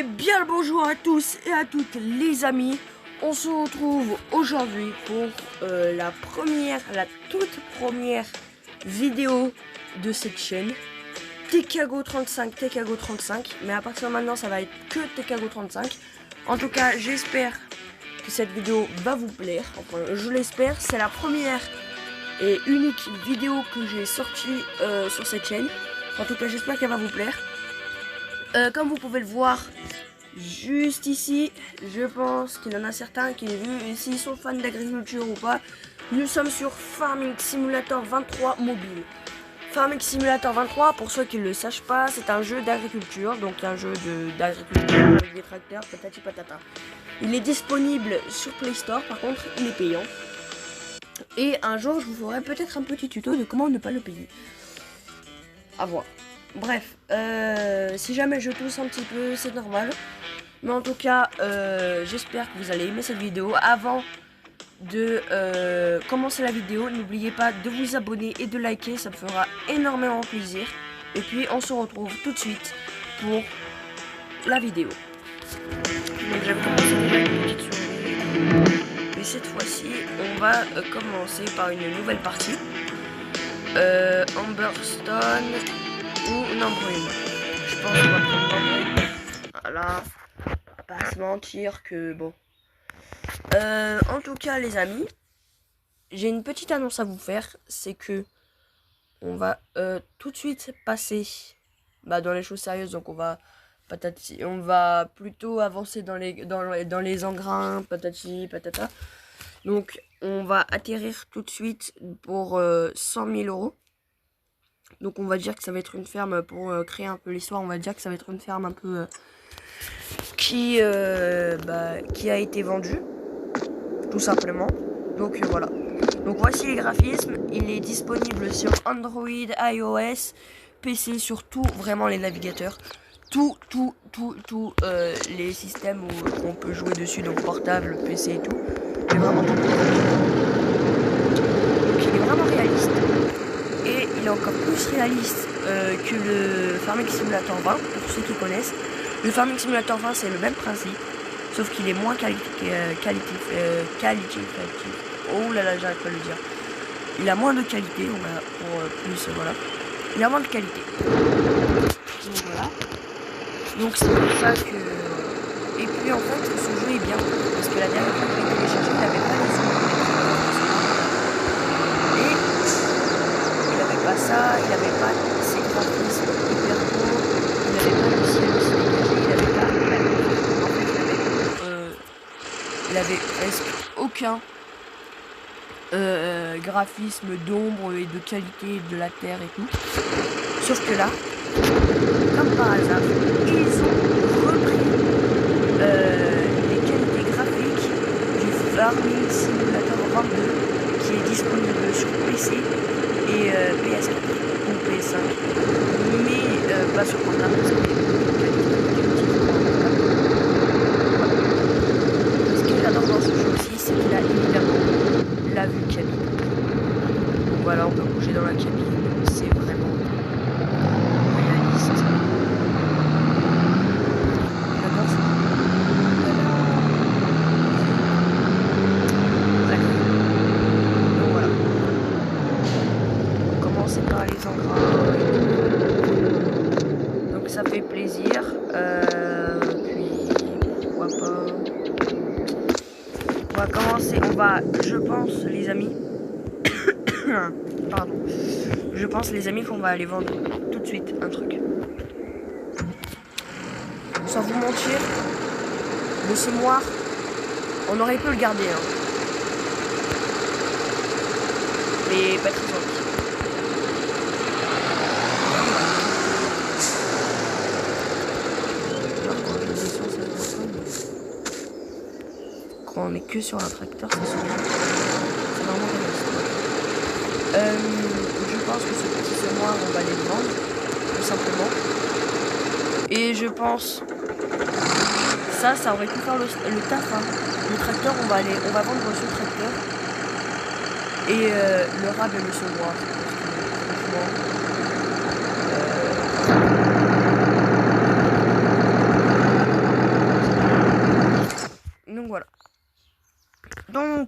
Et bien le bonjour à tous et à toutes les amis. On se retrouve aujourd'hui pour la toute première vidéo de cette chaîne Tekago 35. Mais à partir de maintenant ça va être que Tekago 35. En tout cas j'espère que cette vidéo va vous plaire. Enfin je l'espère, c'est la première et unique vidéo que j'ai sortie sur cette chaîne. En tout cas j'espère qu'elle va vous plaire. Comme vous pouvez le voir juste ici, je pense qu'il y en a certains qui l'ont vu, et s'ils sont fans d'agriculture ou pas, nous sommes sur Farming Simulator 23 mobile. Farming Simulator 23, pour ceux qui ne le sachent pas, c'est un jeu d'agriculture, donc un jeu d'agriculture avec des tracteurs, patati patata. Il est disponible sur Play Store, par contre il est payant. Et un jour je vous ferai peut-être un petit tuto de comment ne pas le payer. À voir. Bref, si jamais je tousse un petit peu, c'est normal. Mais en tout cas, j'espère que vous allez aimer cette vidéo. Avant de commencer la vidéo, n'oubliez pas de vous abonner et de liker, ça me fera énormément plaisir. Et puis, on se retrouve tout de suite pour la vidéo. Donc, j'avais commencé déjà une petite survie. Mais cette fois-ci, on va commencer par une nouvelle partie. Amberstone ou Nambrune. Je pense qu'on va prendre Nambrune. Voilà. Pas se mentir que bon. En tout cas les amis, j'ai une petite annonce à vous faire. C'est que on va tout de suite passer dans les choses sérieuses. Donc on va plutôt avancer dans les engrains, patati patata. Donc on va atterrir tout de suite pour 100 000 euros. Donc on va dire que ça va être une ferme, pour créer un peu l'histoire, on va dire que ça va être une ferme un peu qui a été vendue, tout simplement. Donc voilà. Donc voici les graphismes, il est disponible sur Android, iOS, PC, sur tout, vraiment les navigateurs. Tout les systèmes où on peut jouer dessus, donc portable, PC et tout. Mais vraiment tout. Donc il est vraiment réaliste. Et il est encore plus réaliste que le Farming Simulator 20, pour ceux qui connaissent. Le Farming Simulator 20, c'est le même principe, sauf qu'il est moins qualitatif. Oh là là, j'arrive pas à le dire. Il a moins de qualité, on a pour plus, voilà. Il a moins de qualité. Donc voilà. Donc c'est pour ça que... Et puis en fait, ce jeu est bien, parce que la dernière fois que je l'ai téléchargé, il n'avait pas les sons. Pas ça, il avait pas ses graphismes hyper beaux, il avait pas le ciel aussi dégagé, il avait presque aucun graphisme d'ombre et de qualité de la terre et tout. Sauf que là, comme par hasard, ils ont repris les qualités graphiques du Farming Simulator 22 qui est disponible sur PC et PS4 ou PS5, mais pas sur portable parce que ce que j'adore dans ce jeu aussi, c'est qu'il a évidemment la vue cabine. Donc voilà, on peut bouger dans la cabine, c'est vraiment réaliste. J'adore ça. Par les engrains. Donc ça fait plaisir. Puis pourquoi pas. On va commencer. Je pense les amis. Pardon. Je pense les amis qu'on va aller vendre tout de suite un truc. Sans vous mentir, le semoir, on aurait pu le garder. Hein. Mais pas très envie. Quand on est que sur un tracteur, c'est vraiment réaliste. Je pense que ce petit semoir, on va aller le vendre, tout simplement. Et je pense, ça aurait pu faire le taf. Hein. Le tracteur, on va vendre ce tracteur. Et le rab et le semoir. Franchement.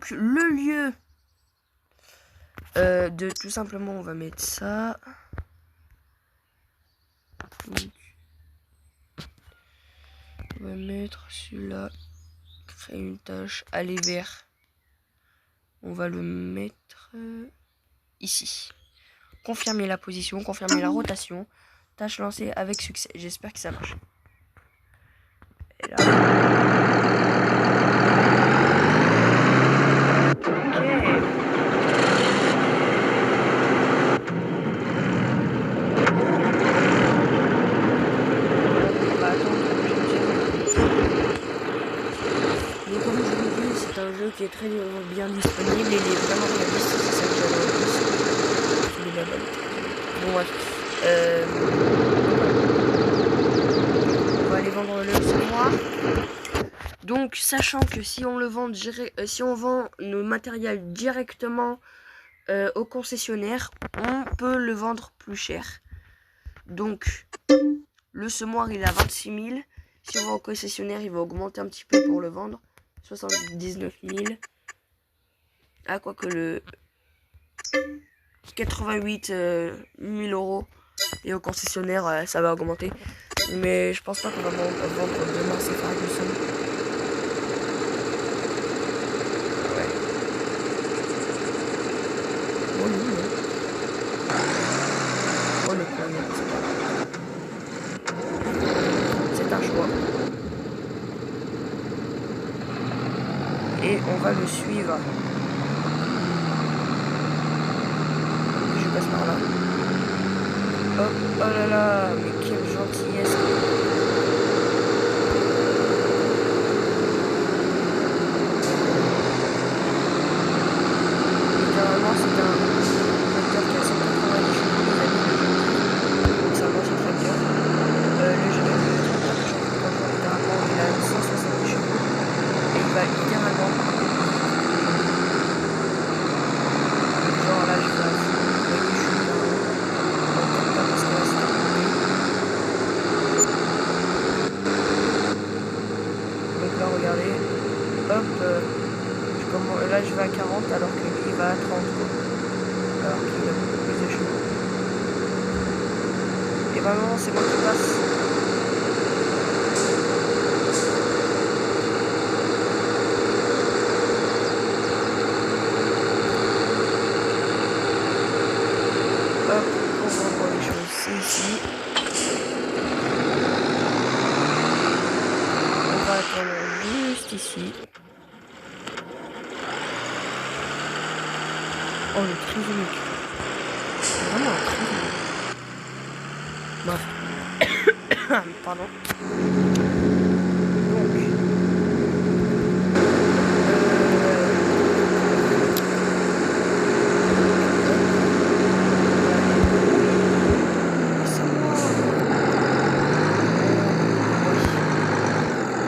Donc le lieu de tout simplement, on va mettre ça. Donc, on va mettre celui-là. Créer une tâche. Aller vers. On va le mettre ici. Confirmer la position, confirmer la rotation. Tâche lancée avec succès. J'espère que ça marche. Et là. C'est un jeu qui est très bien disponible et il est vraiment réaliste, c'est ça que j'adore le plus. Bon bref. On va aller vendre le semoir. Donc sachant que si on le vend si on vend nos matériels directement au concessionnaire, on peut le vendre plus cher. Donc le semoir il est à 26 000. Si on va au concessionnaire, il va augmenter un petit peu pour le vendre. 79 000. Ah, quoique le 88 000 euros. Et au concessionnaire, ça va augmenter. Mais je pense pas qu'on va vendre demain ces Ferguson. Ouais. Oh non, non. Oh le plan, c'est un choix. Et on va le suivre. Je passe par là. Oh, oh là là, mais quelle gentillesse. Littéralement, c'est un tracteur qui a 190 chevaux, les amis. Donc c'est un ancien tracteur. Le tracteur que j'en fais quand je littéralement, il a 170 chevaux. Et il va littéralement. Genre là, je vais. Regardez, hop, là je vais à 40 alors que lui il va à 30 quoi. Alors qu'il a beaucoup plus de chevaux. Et vraiment c'est moi qui passe. Hop, on revoit les choses, c'est ici. On va attendre juste ici. Oh, le trésor. C'est vraiment un trésor. Bref. Pardon. Donc.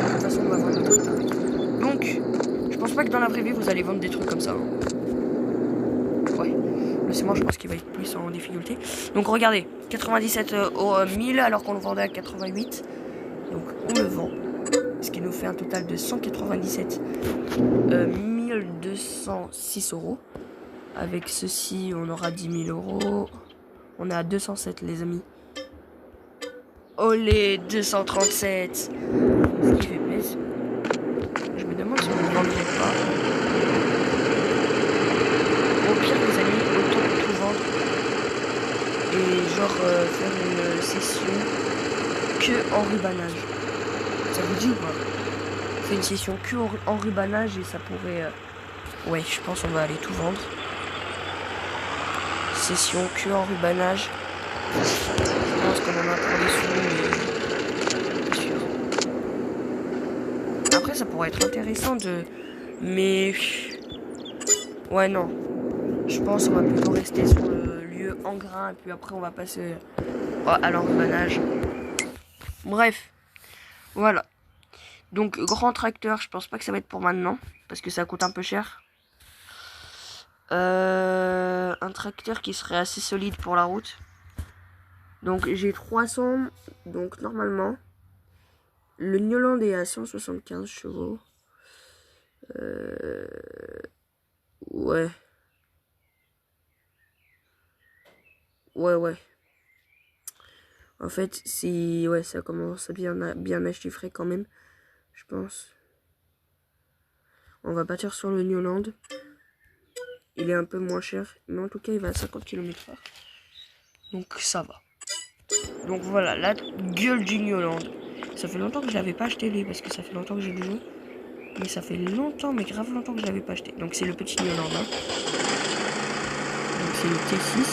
De toute façon, on va vendre le truc. Donc, je pense pas que dans la vraie vie, vous allez vendre des trucs comme ça. Hein. Ouais, le ciment je pense qu'il va être plus en difficulté. Donc regardez, 97 000 alors qu'on le vendait à 88. Donc on le vend. Ce qui nous fait un total de 197 206 euros. Avec ceci on aura 10 000 euros. On est à 207 les amis. Olé 237. Ce qui fait plaisir. Je me demande si on ne vendrait pas. Au pire les amis, autant tout vendre et genre faire une session que en rubanage. Ça vous dit ou pas? C'est une session que en rubanage et ça pourrait... Ouais, je pense on va aller tout vendre. Session que en rubanage. Je pense qu'on en a pour des sous, mais... sûr. Après ça pourrait être intéressant de... Mais... Ouais non. Je pense qu'on va plutôt rester sur le lieu en grain et puis après on va passer à l'enrubanage. Bref, voilà. Donc grand tracteur, je pense pas que ça va être pour maintenant parce que ça coûte un peu cher. Un tracteur qui serait assez solide pour la route. Donc j'ai 300, donc normalement le Newland est à 175 chevaux. Ouais. Ouais. En fait, si... Ouais, ça commence à bien à chiffrer quand même, je pense. On va partir sur le Newland. Il est un peu moins cher, mais en tout cas, il va à 50 km/h. Donc, ça va. Donc, voilà, la gueule du Newland. Ça fait longtemps que je l'avais pas acheté, lui, parce que ça fait longtemps que j'ai joué. Mais ça fait longtemps, mais grave longtemps que je l'avais pas acheté. Donc, c'est le petit Newland, hein. Donc, c'est le T6.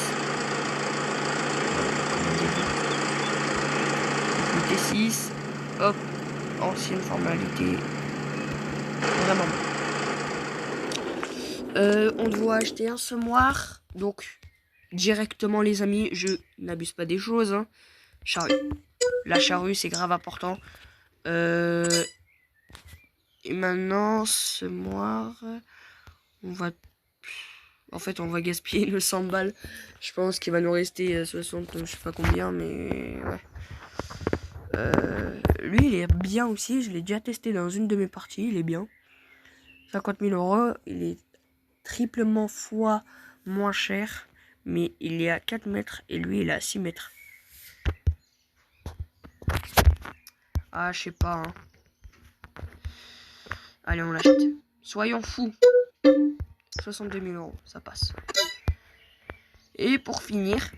Le T6, hop, ancienne formalité. Vraiment. On doit acheter un semoir. Donc, directement, les amis, je n'abuse pas des choses. Hein. Charrue. La charrue, c'est grave important. Et maintenant, semoir. On va... En fait, on va gaspiller le 100 balles. Je pense qu'il va nous rester 60, je sais pas combien, mais ouais. Lui, il est bien aussi. Je l'ai déjà testé dans une de mes parties. Il est bien. 50 000 euros. Il est triplement fois moins cher. Mais il est à 4 mètres et lui, il est à 6 mètres. Ah, je sais pas. Hein. Allez, on l'achète. Soyons fous. 62 000 euros, ça passe. Et pour finir...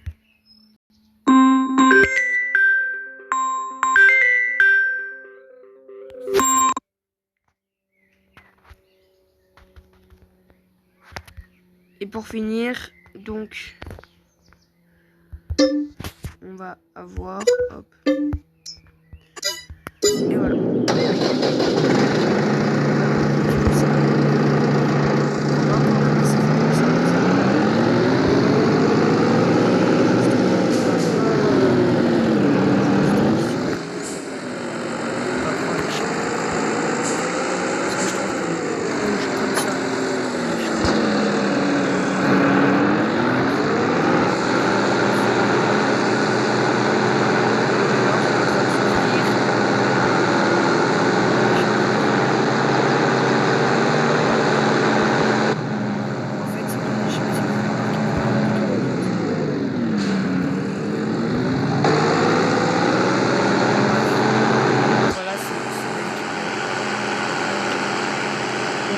donc, on va avoir, hop, et voilà.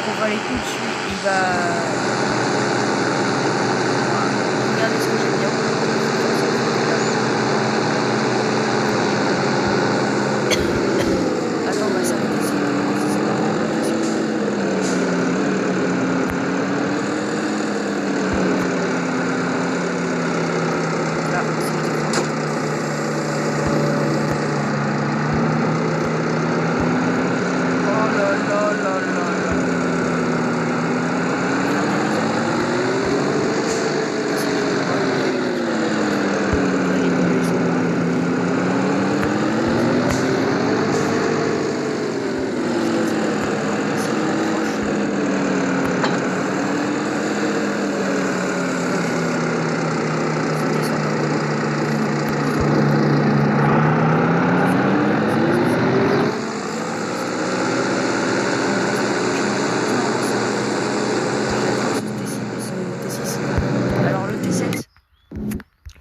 On va aller tout de suite. Il va... Regardez ce que j'ai bien. Attends, on va s'arrêter ici. Là, oh là là là là là.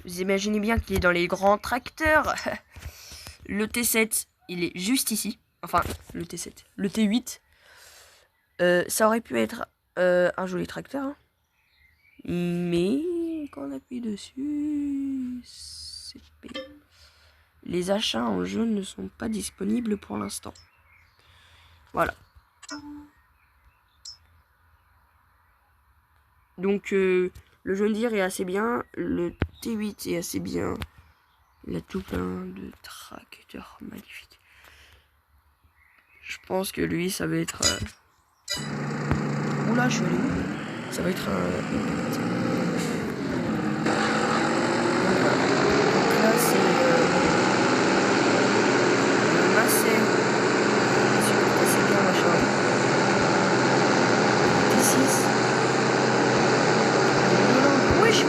Vous imaginez bien qu'il est dans les grands tracteurs. Le T7, il est juste ici. Enfin, le T7. Le T8, ça aurait pu être un joli tracteur. Hein. Mais quand on appuie dessus, c'est payant. Les achats en jaune ne sont pas disponibles pour l'instant. Voilà. Donc, le John Deere est assez bien. Le T8 est assez bien. Il a tout plein de tracteurs magnifiques. Je pense que lui, ça va être... Oula, je suis allé où? Ça va être un... Donc là, c'est... le Massey. C'est bien la charge. T6. Wesh.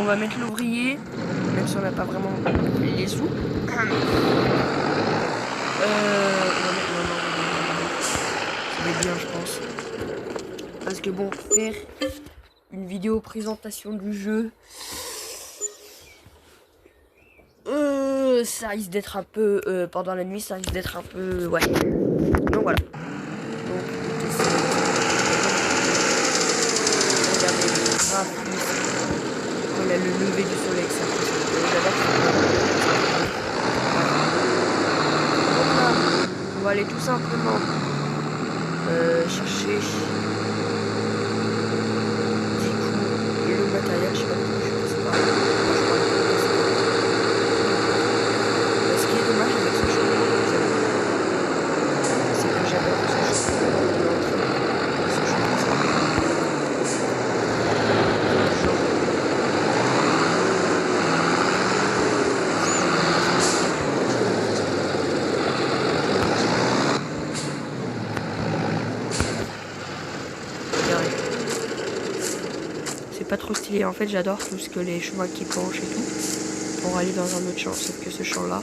va mettre l'ouvrier, même si on n'a pas vraiment les sous. On va mettre, ça va être bien, je pense. Parce que bon, faire une vidéo présentation du jeu, ça risque d'être un peu, pendant la nuit, ça risque d'être un peu, ouais. Donc voilà. Donc, regardez le graphisme. On a le lever du soleil, ça. Donc là, on va aller tout simplement chercher du coup le matériel. Je sais pas pourquoi je fais ça. Ce qui est dommage avec ce jeu, c'est que j'adore ce jeu. Pas trop stylé, en fait j'adore tout ce que les chemins qui penchent et tout pour aller dans un autre champ, sauf que ce champ là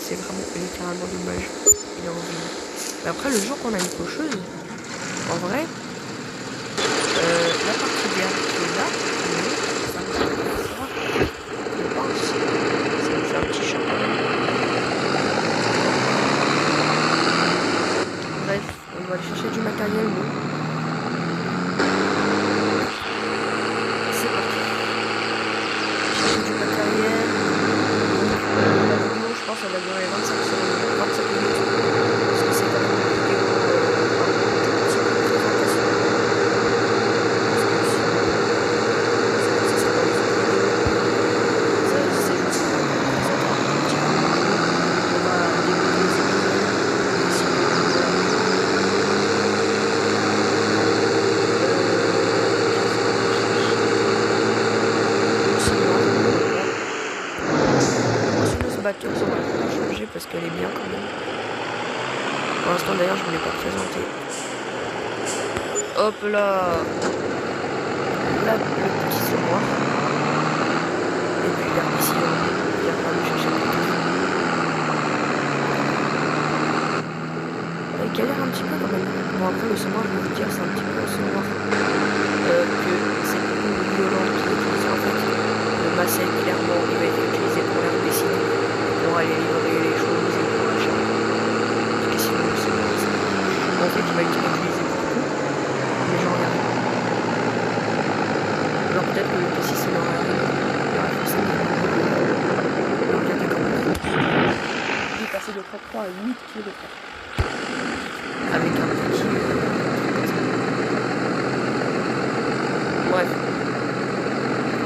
c'est vraiment littéralement dommage, il est en ville. Mais après le jour qu'on a une cocheuse, en vrai la partie verte qui est là, je pense c'est un petit champ. Bref, on va aller chercher du matériel nous. Ça va durer 25 secondes, 25 minutes, parce que c'est quand même une vidéo un petit peu de présentation. Parce que sinon, ça sera pas une vidéo. Ça, c'est juste pour présenter un petit peu le jeu. On va débuter les épisodes. Sinon, voilà. Batteur, ça va changer parce qu'elle est bien quand même. Pour l'instant d'ailleurs je ne l'ai pas présenté. Hop là. Là le petit semoir. Et puis l'herbicide on viendra le chercher plus tard. Il galère un petit peu quand même. Bon après le semoir je vais vous dire c'est un petit peu un semoir que c'est beaucoup violent qui est utilisé en fait. Le macet clairement il va être utilisé pour l'herbicide. Pour aller livrer les choses et pour l'achat. Parce que sinon, c'est bon, ça. En fait, il va être utilisé pour tout. Mais j'en ai rien. Alors peut-être que le PC, c'est dans la forcément. Alors, regardez quand même. Il est passé de 33 à 8 kg. Avec un petit truc comme ça. Bref.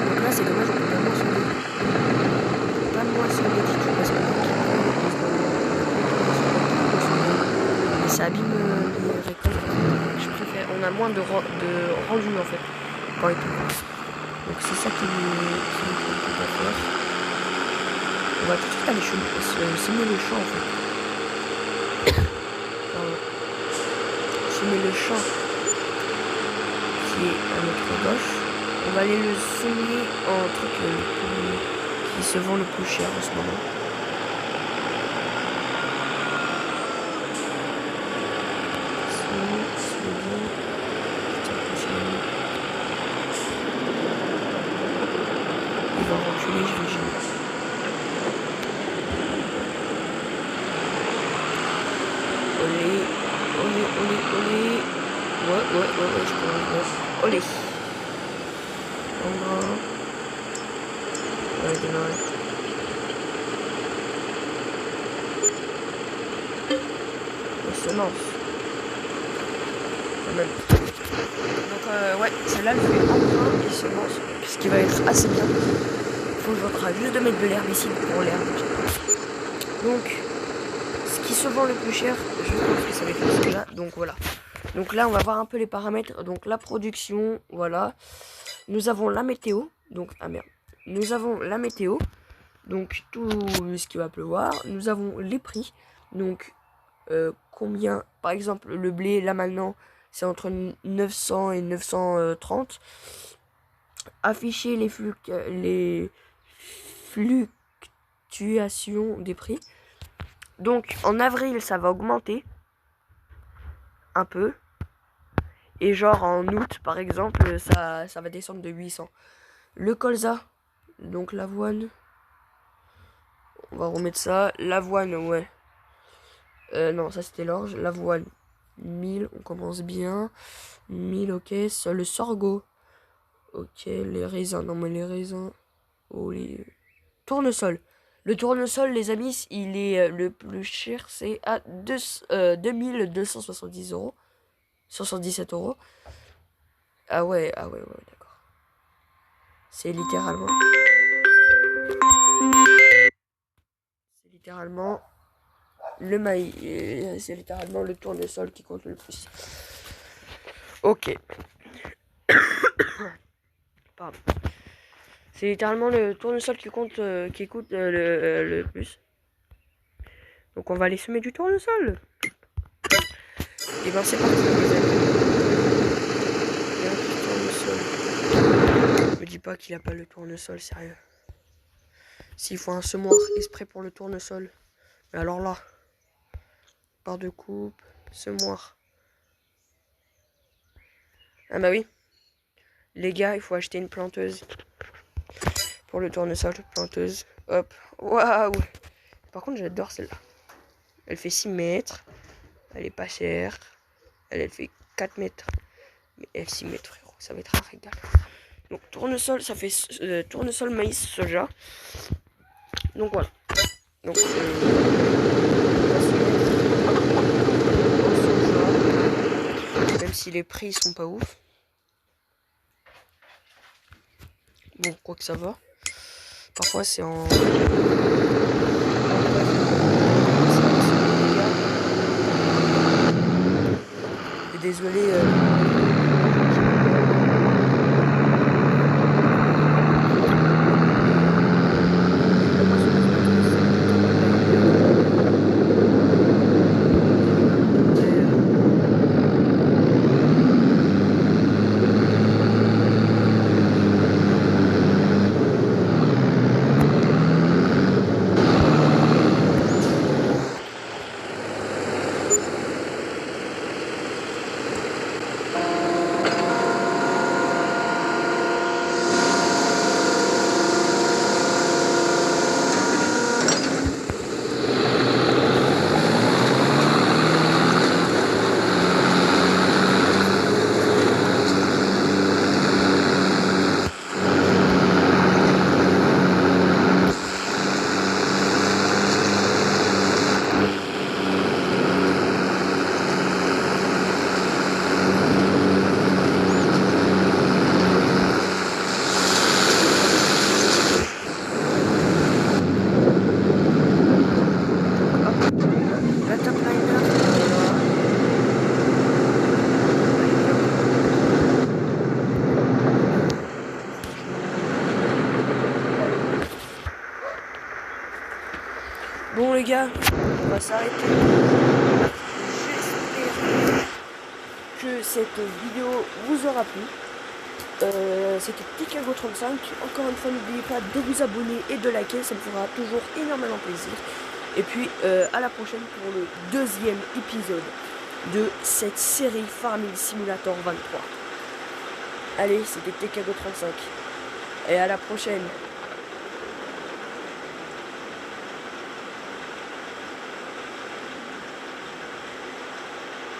Donc là, c'est dommage, on peut vraiment se montrer. Pas moissonner du tout parce que et ça abîme les récoltes. Je préfère, on a moins de rendu en fait quand il tombe. Donc c'est ça qui me fait tout à faire. On va tout de suite aller semer le champ en fait. Pardon. Semer le champ qui est à notre gauche. On va aller le semer en truc qui se vend le plus cher en ce moment. Il va reculer, je vais gérer. Olé, olé, olé, olé. Ouais, je peux en voir. Olé. Ouais, démarrer. On se lance. Quand même. Donc ouais, celle-là, je vais enfin et se lance. Ce qui va être assez bien. Il faudra juste de mettre de l'herbicide pour l'herbe. Donc, ce qui se vend le plus cher, je pense que ça va être celui-là. Donc voilà. Donc là, on va voir un peu les paramètres. Donc la production, voilà. Nous avons la météo. Donc, ah merde. Nous avons la météo. Donc tout ce qui va pleuvoir. Nous avons les prix. Donc combien, par exemple, le blé, là maintenant, c'est entre 900 et 930. afficher les fluctuations des prix. Donc en avril ça va augmenter un peu. Et genre en août par exemple ça va descendre de 800. Le colza, donc l'avoine. On va remettre ça. L'avoine, ouais. Non, ça c'était l'orge. L'avoine, 1000, on commence bien. 1000, ok. Ça, le sorgho. Ok, les raisins. Non, mais les raisins. Oh, les... Tournesol. Le tournesol, les amis, il est le plus cher. C'est à 2270 euros. 77 euros. Ah ouais, d'accord. C'est littéralement... le maïs, c'est littéralement le tournesol qui compte le plus. Ok. Pardon. C'est littéralement le tournesol qui coûte le plus. Donc on va aller semer du tournesol. Et ben c'est parti les amis. Il y a un petit tournesol. Me dis pas qu'il a pas le tournesol, sérieux. S'il faut un semoir exprès pour le tournesol. Mais alors là. Barre de coupe, semoir. Ah bah oui. Les gars, il faut acheter une planteuse. Pour le tournesol, planteuse. Hop. Waouh. Par contre, j'adore celle-là. Elle fait 6 mètres. Elle est pas chère. Elle fait 4 mètres. Mais elle 6 mètres, frérot. Ça va être un régal. Donc, tournesol, ça fait tournesol, maïs, soja. Donc, voilà. Donc, même si les prix sont pas ouf. Bon, quoi que ça va. Parfois, c'est en... Désolé. Bon les gars, on va s'arrêter. J'espère que cette vidéo vous aura plu. C'était Tikago35. Encore une fois, n'oubliez pas de vous abonner et de liker, ça me fera toujours énormément plaisir. Et puis à la prochaine pour le deuxième épisode de cette série Farming Simulator 23. Allez, c'était Tikago35. Et à la prochaine.